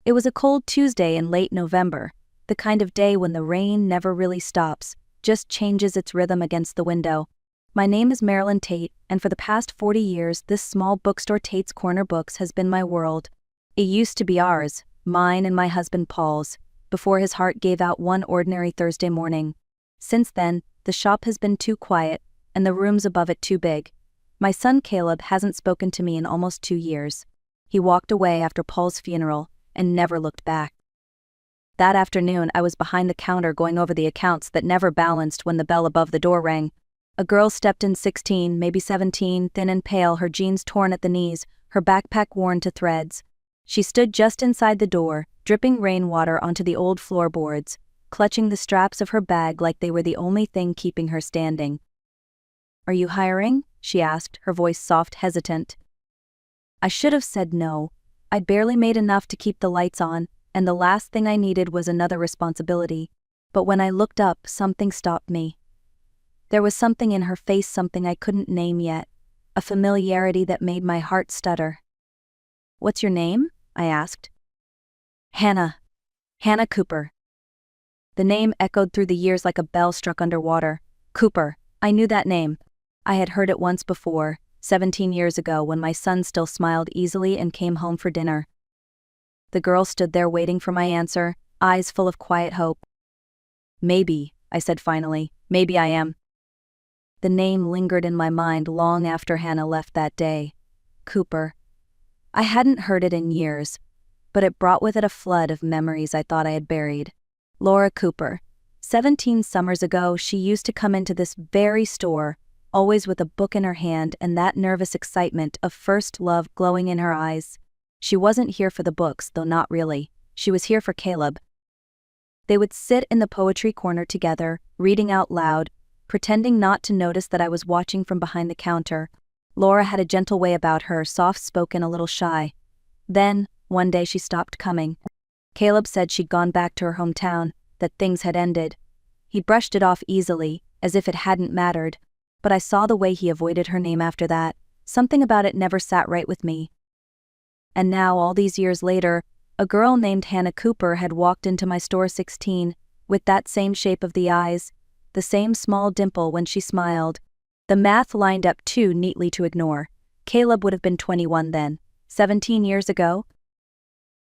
It was a cold Tuesday in late November, the kind of day when the rain never really stops, just changes its rhythm against the window. My name is Marilyn Tate, and for the past 40 years this small bookstore Tate's Corner Books has been my world. It used to be ours, mine and my husband Paul's, before his heart gave out one ordinary Thursday morning. Since then, the shop has been too quiet, and the rooms above it too big. My son Caleb hasn't spoken to me in almost 2 years. He walked away after Paul's funeral and never looked back. That afternoon I was behind the counter going over the accounts that never balanced when the bell above the door rang. A girl stepped in, 16, maybe 17, thin and pale, her jeans torn at the knees, her backpack worn to threads. She stood just inside the door, dripping rainwater onto the old floorboards, clutching the straps of her bag like they were the only thing keeping her standing. "Are you hiring?" she asked, her voice soft, hesitant. I should have said no. I'd barely made enough to keep the lights on, and the last thing I needed was another responsibility. But when I looked up, something stopped me. There was something in her face, something I couldn't name yet, a familiarity that made my heart stutter. "What's your name?" I asked. "Hannah. Hannah Cooper." The name echoed through the years like a bell struck underwater. Cooper. I knew that name. I had heard it once before, 17 years ago, when my son still smiled easily and came home for dinner. The girl stood there waiting for my answer, eyes full of quiet hope. "Maybe," I said finally, "maybe I am." The name lingered in my mind long after Hannah left that day. Cooper. I hadn't heard it in years, but it brought with it a flood of memories I thought I had buried. Laura Cooper. 17 summers ago, she used to come into this very store, always with a book in her hand and that nervous excitement of first love glowing in her eyes. She wasn't here for the books, though not really. She was here for Caleb. They would sit in the poetry corner together, reading out loud, pretending not to notice that I was watching from behind the counter. Laura had a gentle way about her, soft-spoken, a little shy. Then, one day she stopped coming. Caleb said she'd gone back to her hometown, that things had ended. He brushed it off easily, as if it hadn't mattered, but I saw the way he avoided her name after that. Something about it never sat right with me. And now, all these years later, a girl named Hannah Cooper had walked into my store, 16, with that same shape of the eyes, the same small dimple when she smiled. The math lined up too neatly to ignore. Caleb would have been 21 then, 17 years ago.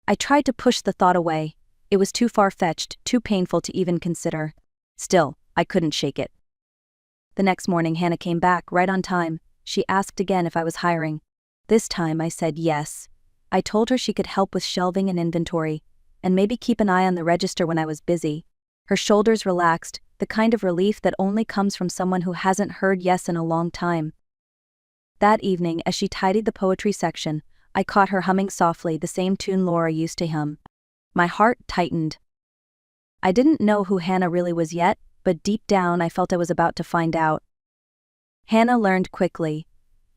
I tried to push the thought away. It was too far-fetched, too painful to even consider. Still, I couldn't shake it. The next morning Hannah came back, right on time. She asked again if I was hiring. This time I said yes. I told her she could help with shelving and inventory, and maybe keep an eye on the register when I was busy. Her shoulders relaxed, the kind of relief that only comes from someone who hasn't heard yes in a long time. That evening, as she tidied the poetry section, I caught her humming softly the same tune Laura used to hum. My heart tightened. I didn't know who Hannah really was yet, but deep down I felt I was about to find out. Hannah learned quickly.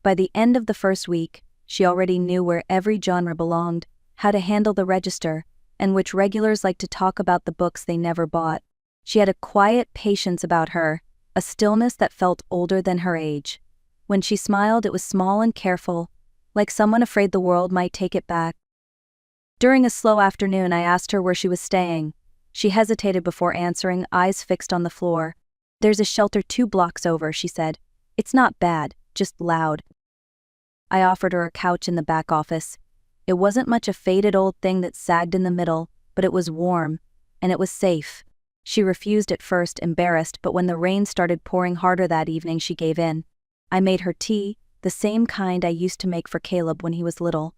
By the end of the first week, she already knew where every genre belonged, how to handle the register, and which regulars liked to talk about the books they never bought. She had a quiet patience about her, a stillness that felt older than her age. When she smiled, it was small and careful, like someone afraid the world might take it back. During a slow afternoon, I asked her where she was staying. She hesitated before answering, eyes fixed on the floor. "There's a shelter 2 blocks over," she said. "It's not bad, just loud." I offered her a couch in the back office. It wasn't much, a faded old thing that sagged in the middle, but it was warm, and it was safe. She refused at first, embarrassed, but when the rain started pouring harder that evening, she gave in. I made her tea, the same kind I used to make for Caleb when he was little.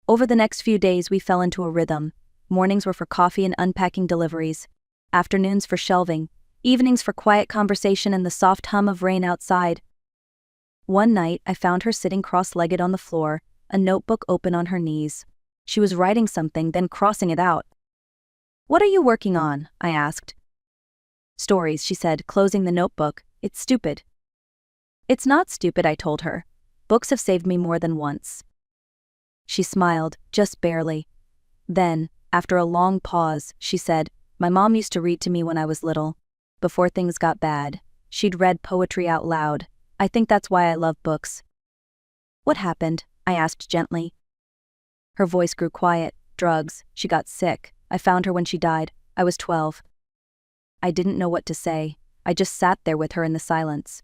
Over the next few days we fell into a rhythm. Mornings were for coffee and unpacking deliveries, afternoons for shelving, evenings for quiet conversation and the soft hum of rain outside. One night I found her sitting cross-legged on the floor, a notebook open on her knees. She was writing something, then crossing it out. "What are you working on?" I asked. "Stories," she said, closing the notebook. "It's stupid." "It's not stupid," I told her. "Books have saved me more than once." She smiled, just barely. Then, after a long pause, she said, "My mom used to read to me when I was little. Before things got bad, she'd read poetry out loud. I think that's why I love books." "What happened?" I asked gently. Her voice grew quiet, drugs, she got sick. I found her when she died. I was 12. I didn't know what to say. I just sat there with her in the silence.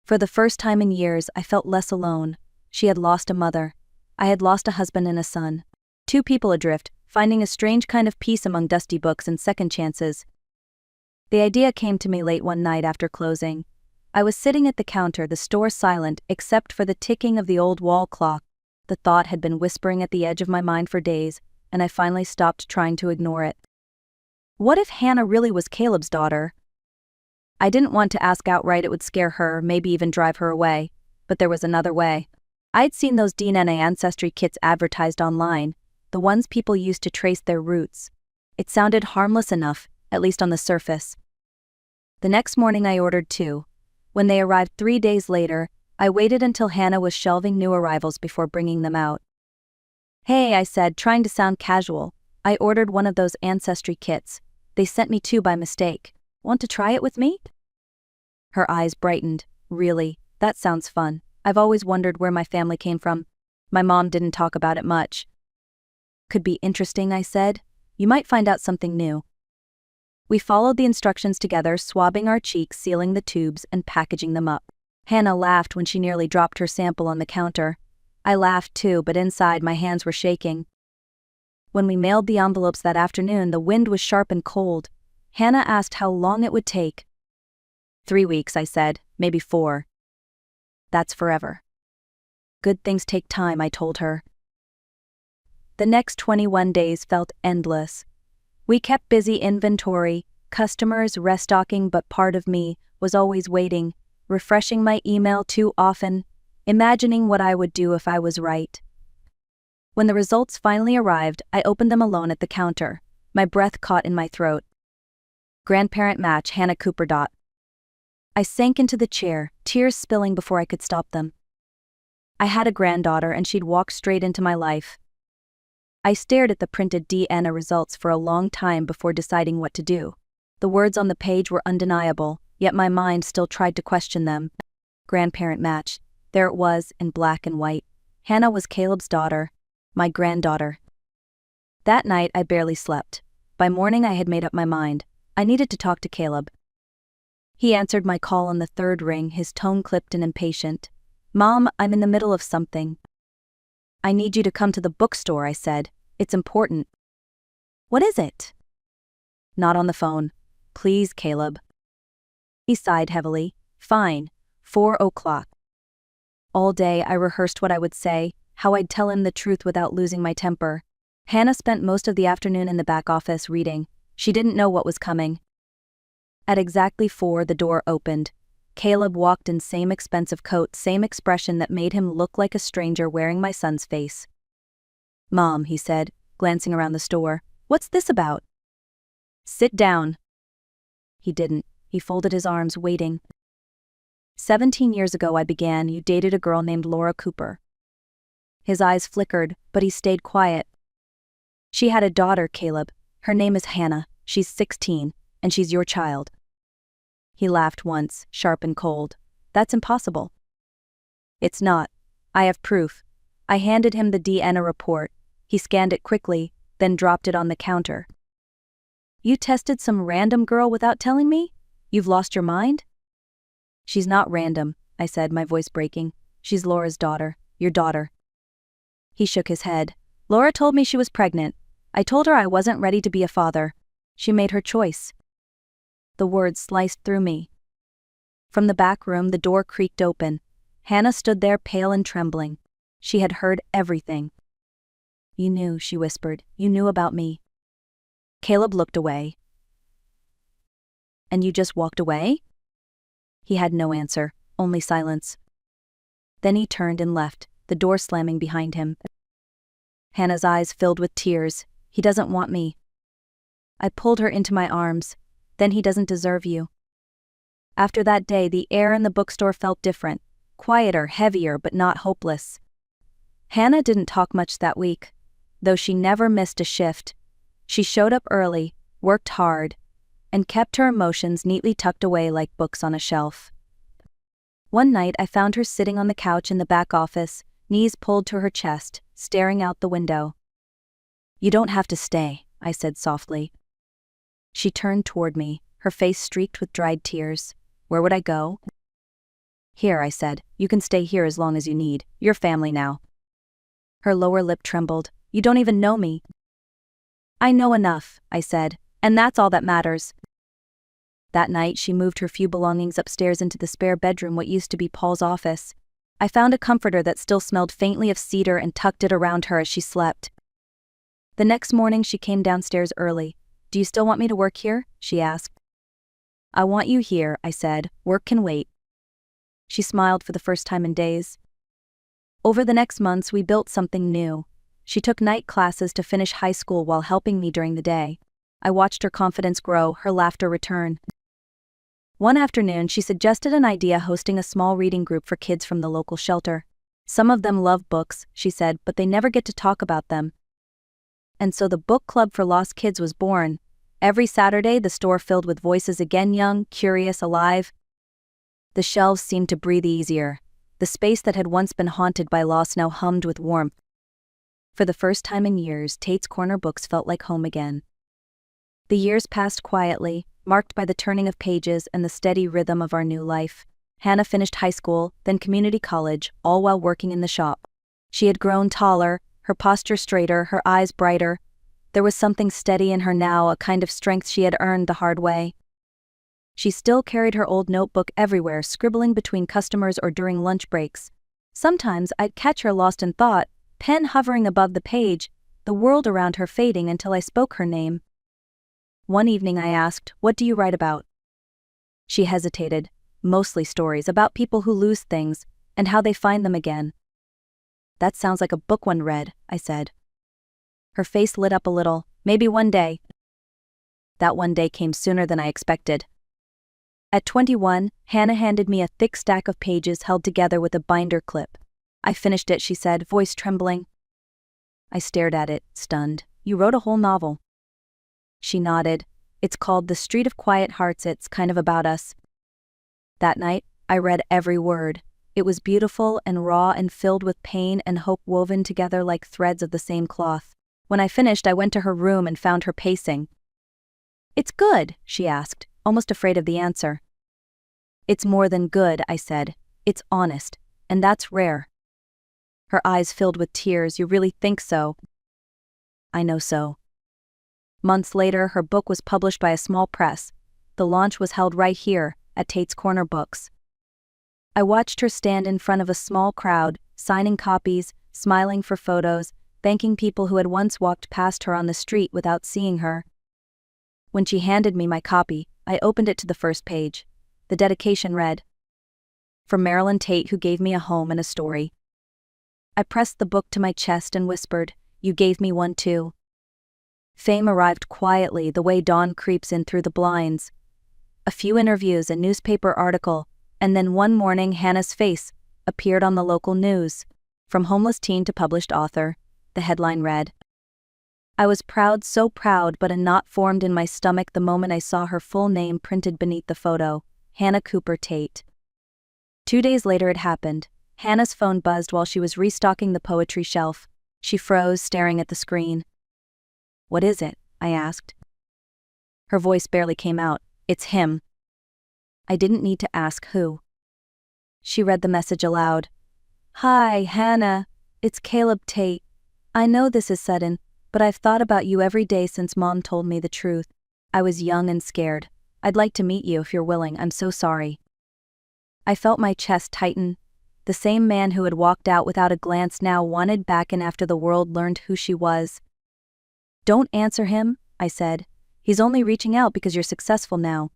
For the first time in years, I felt less alone. She had lost a mother. I had lost a husband and a son. Two people adrift, finding a strange kind of peace among dusty books and second chances. The idea came to me late one night after closing. I was sitting at the counter, the store silent except for the ticking of the old wall clock. The thought had been whispering at the edge of my mind for days, and I finally stopped trying to ignore it. What if Hannah really was Caleb's daughter? I didn't want to ask outright. It would scare her, maybe even drive her away. But there was another way. I'd seen those DNA ancestry kits advertised online, the ones people used to trace their roots. It sounded harmless enough, at least on the surface. The next morning I ordered 2. When they arrived 3 days later, I waited until Hannah was shelving new arrivals before bringing them out. "Hey," I said, trying to sound casual. "I ordered one of those ancestry kits. They sent me 2 by mistake. Want to try it with me?" Her eyes brightened. "Really? That sounds fun. I've always wondered where my family came from. My mom didn't talk about it much." "Could be interesting," I said. "You might find out something new." We followed the instructions together, swabbing our cheeks, sealing the tubes, and packaging them up. Hannah laughed when she nearly dropped her sample on the counter. I laughed too, but inside my hands were shaking. When we mailed the envelopes that afternoon, the wind was sharp and cold. Hannah asked how long it would take. 3 weeks, I said, maybe 4. That's forever. Good things take time, I told her. The next 21 days felt endless. We kept busy inventory, customers restocking, but part of me was always waiting, refreshing my email too often, imagining what I would do if I was right. When the results finally arrived, I opened them alone at the counter, my breath caught in my throat. Grandparent match, Hannah Cooper. I sank into the chair, tears spilling before I could stop them. I had a granddaughter and she'd walked straight into my life. I stared at the printed DNA results for a long time before deciding what to do. The words on the page were undeniable, yet my mind still tried to question them. Grandparent match. There it was, in black and white. Hannah was Caleb's daughter, my granddaughter. That night I barely slept. By morning I had made up my mind. I needed to talk to Caleb. He answered my call on the 3rd ring, his tone clipped and impatient. "Mom, I'm in the middle of something." "I need you to come to the bookstore," I said. "It's important." "What is it?" "Not on the phone. Please, Caleb." He sighed heavily. "Fine. 4 o'clock. All day I rehearsed what I would say, how I'd tell him the truth without losing my temper. Hannah spent most of the afternoon in the back office reading. She didn't know what was coming. At exactly 4, the door opened. Caleb walked in same expensive coat, same expression that made him look like a stranger wearing my son's face. "Mom," he said, glancing around the store, "what's this about?" "Sit down." He didn't. He folded his arms, waiting. 17 years ago I began. You dated a girl named Laura Cooper." His eyes flickered, but he stayed quiet. "She had a daughter, Caleb. Her name is Hannah. She's 16, and she's your child." He laughed once, sharp and cold. "That's impossible." "It's not. I have proof." I handed him the DNA report. He scanned it quickly, then dropped it on the counter. "You tested some random girl without telling me? You've lost your mind?" "She's not random," I said, my voice breaking. "She's Laura's daughter, your daughter." He shook his head. "Laura told me she was pregnant. I told her I wasn't ready to be a father. She made her choice." The words sliced through me. From the back room, the door creaked open. Hannah stood there, pale and trembling. She had heard everything. "You knew," she whispered. "You knew about me." Caleb looked away. "And you just walked away?" He had no answer, only silence. Then he turned and left, the door slamming behind him. Hannah's eyes filled with tears. "He doesn't want me." I pulled her into my arms. "Then he doesn't deserve you." After that day, the air in the bookstore felt different, quieter, heavier, but not hopeless. Hannah didn't talk much that week, though she never missed a shift. She showed up early, worked hard, and kept her emotions neatly tucked away like books on a shelf. One night I found her sitting on the couch in the back office, knees pulled to her chest, staring out the window. You don't have to stay, I said softly. She turned toward me, her face streaked with dried tears. Where would I go? Here, I said. You can stay here as long as you need. You're family now. Her lower lip trembled. You don't even know me. I know enough, I said, and that's all that matters. That night, she moved her few belongings upstairs into the spare bedroom, what used to be Paul's office. I found a comforter that still smelled faintly of cedar and tucked it around her as she slept. The next morning, she came downstairs early. Do you still want me to work here? She asked. I want you here, I said. Work can wait. She smiled for the first time in days. Over the next months, we built something new. She took night classes to finish high school while helping me during the day. I watched her confidence grow, her laughter return. One afternoon, she suggested an idea, hosting a small reading group for kids from the local shelter. Some of them love books, she said, but they never get to talk about them. And so the book club for lost kids was born. Every Saturday, the store filled with voices again, young, curious, alive. The shelves seemed to breathe easier. The space that had once been haunted by loss now hummed with warmth. For the first time in years, Tate's Corner Books felt like home again. The years passed quietly, marked by the turning of pages and the steady rhythm of our new life. Hannah finished high school, then community college, all while working in the shop. She had grown taller, her posture straighter, her eyes brighter. There was something steady in her now, a kind of strength she had earned the hard way. She still carried her old notebook everywhere, scribbling between customers or during lunch breaks. Sometimes I'd catch her lost in thought, pen hovering above the page, the world around her fading until I spoke her name. One evening I asked, "What do you write about?" She hesitated. "Mostly stories about people who lose things, and how they find them again." "That sounds like a book one read," I said. Her face lit up a little. "Maybe one day." That one day came sooner than I expected. At 21, Hannah handed me a thick stack of pages held together with a binder clip. "I finished it," she said, voice trembling. I stared at it, stunned. "You wrote a whole novel." She nodded. "It's called The Street of Quiet Hearts. It's kind of about us." That night, I read every word. It was beautiful and raw and filled with pain and hope woven together like threads of the same cloth. When I finished, I went to her room and found her pacing. "It's good?" she asked, almost afraid of the answer. "It's more than good," I said. "It's honest, and that's rare." Her eyes filled with tears. "You really think so?" "I know so." Months later, her book was published by a small press. The launch was held right here, at Tate's Corner Books. I watched her stand in front of a small crowd, signing copies, smiling for photos, thanking people who had once walked past her on the street without seeing her. When she handed me my copy, I opened it to the first page. The dedication read, "For Marilyn Tate, who gave me a home and a story." I pressed the book to my chest and whispered, "You gave me one too." Fame arrived quietly, the way dawn creeps in through the blinds. A few interviews, a newspaper article, and then one morning Hannah's face appeared on the local news. From homeless teen to published author, the headline read. I was proud, so proud, but a knot formed in my stomach the moment I saw her full name printed beneath the photo, Hannah Cooper Tate. 2 days later it happened. Hannah's phone buzzed while she was restocking the poetry shelf. She froze, staring at the screen. "What is it?" I asked. Her voice barely came out. "It's him." I didn't need to ask who. She read the message aloud. "Hi, Hannah. It's Caleb Tate. I know this is sudden, but I've thought about you every day since Mom told me the truth. I was young and scared. I'd like to meet you if you're willing. I'm so sorry." I felt my chest tighten. The same man who had walked out without a glance now wanted back in after the world learned who she was. "Don't answer him," I said. "He's only reaching out because you're successful now."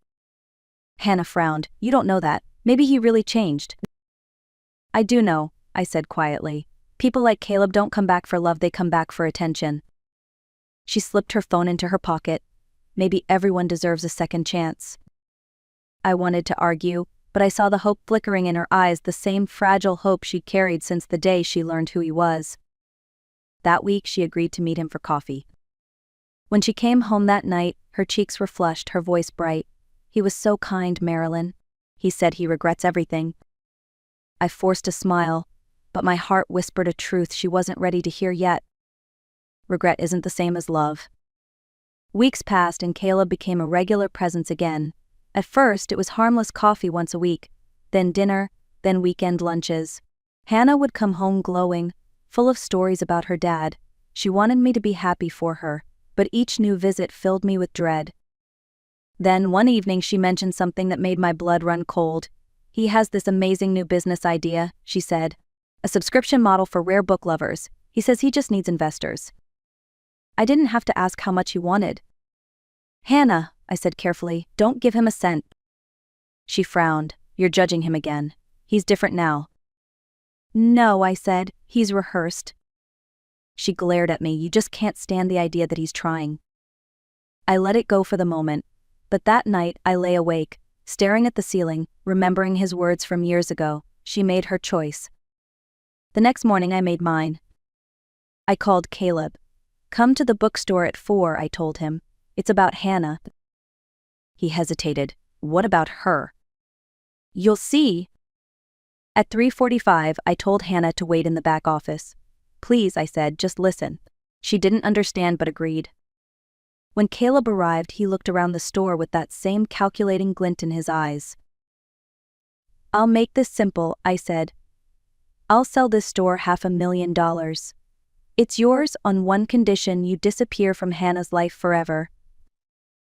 Hannah frowned. "You don't know that. Maybe he really changed." "I do know," I said quietly. "People like Caleb don't come back for love, they come back for attention." She slipped her phone into her pocket. "Maybe everyone deserves a second chance." I wanted to argue, but I saw the hope flickering in her eyes, the same fragile hope she'd carried since the day she learned who he was. That week she agreed to meet him for coffee. When she came home that night, her cheeks were flushed, her voice bright. "He was so kind, Marilyn. He said he regrets everything." I forced a smile, but my heart whispered a truth she wasn't ready to hear yet. regret isn't the same as love. Weeks passed and Caleb became a regular presence again. At first, it was harmless coffee once a week, then dinner, then weekend lunches. Hannah would come home glowing, full of stories about her dad. She wanted me to be happy for her, but each new visit filled me with dread. Then one evening she mentioned something that made my blood run cold. "He has this amazing new business idea," she said. "A subscription model for rare book lovers. He says he just needs investors." I didn't have to ask how much he wanted. "Hannah," I said carefully, "don't give him a cent." She frowned. "You're judging him again. He's different now." "No," I said, "he's rehearsed." She glared at me. "You just can't stand the idea that he's trying." I let it go for the moment, but that night I lay awake, staring at the ceiling, remembering his words from years ago. She made her choice. The next morning I made mine. I called Caleb. "Come to the bookstore at 4, I told him. "It's about Hannah." He hesitated. "What about her?" "You'll see." At 3:45, I told Hannah to wait in the back office. "Please," I said, "just listen." She didn't understand but agreed. When Caleb arrived, he looked around the store with that same calculating glint in his eyes. "I'll make this simple," I said. "I'll sell this store $500,000. It's yours on one condition: you disappear from Hannah's life forever."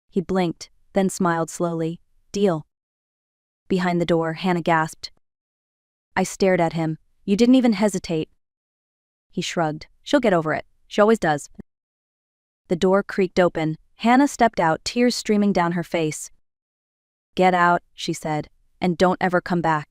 He blinked, then smiled slowly. "Deal." Behind the door, Hannah gasped. I stared at him. "You didn't even hesitate." He shrugged. "She'll get over it. She always does." The door creaked open. Hannah stepped out, tears streaming down her face. "Get out," she said, "and don't ever come back."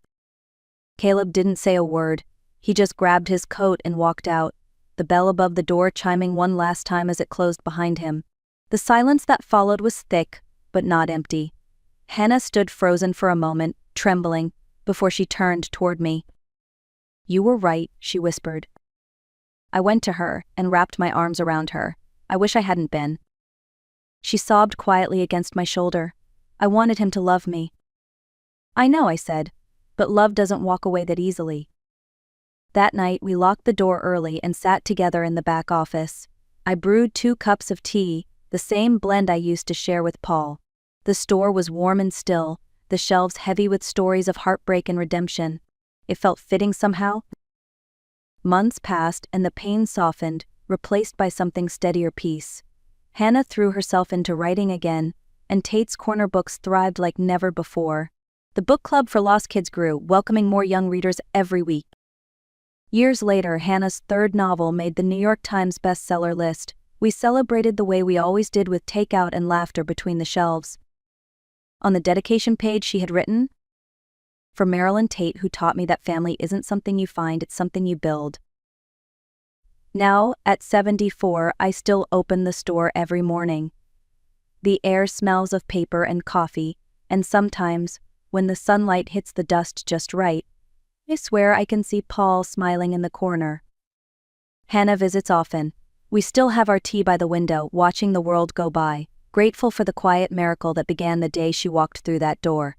Caleb didn't say a word. He just grabbed his coat and walked out, the bell above the door chiming one last time as it closed behind him. The silence that followed was thick, but not empty. Hannah stood frozen for a moment, trembling, before she turned toward me. "You were right," she whispered. I went to her and wrapped my arms around her. "I wish I hadn't been." She sobbed quietly against my shoulder. "I wanted him to love me." "I know," I said, "but love doesn't walk away that easily." That night we locked the door early and sat together in the back office. I brewed 2 cups of tea, the same blend I used to share with Paul. The store was warm and still, the shelves heavy with stories of heartbreak and redemption. It felt fitting somehow. Months passed and the pain softened, replaced by something steadier: peace. Hannah threw herself into writing again, and Tate's Corner books thrived like never before. The book club for lost kids grew, welcoming more young readers every week. Years later, Hannah's 3rd novel made the New York Times bestseller list. We celebrated the way we always did, with takeout and laughter between the shelves. On the dedication page she had written, "For Marilyn Tate, who taught me that family isn't something you find, it's something you build." Now, at 74, I still open the store every morning. The air smells of paper and coffee, and sometimes, when the sunlight hits the dust just right, I swear I can see Paul smiling in the corner. Hannah visits often. We still have our tea by the window, watching the world go by, grateful for the quiet miracle that began the day she walked through that door.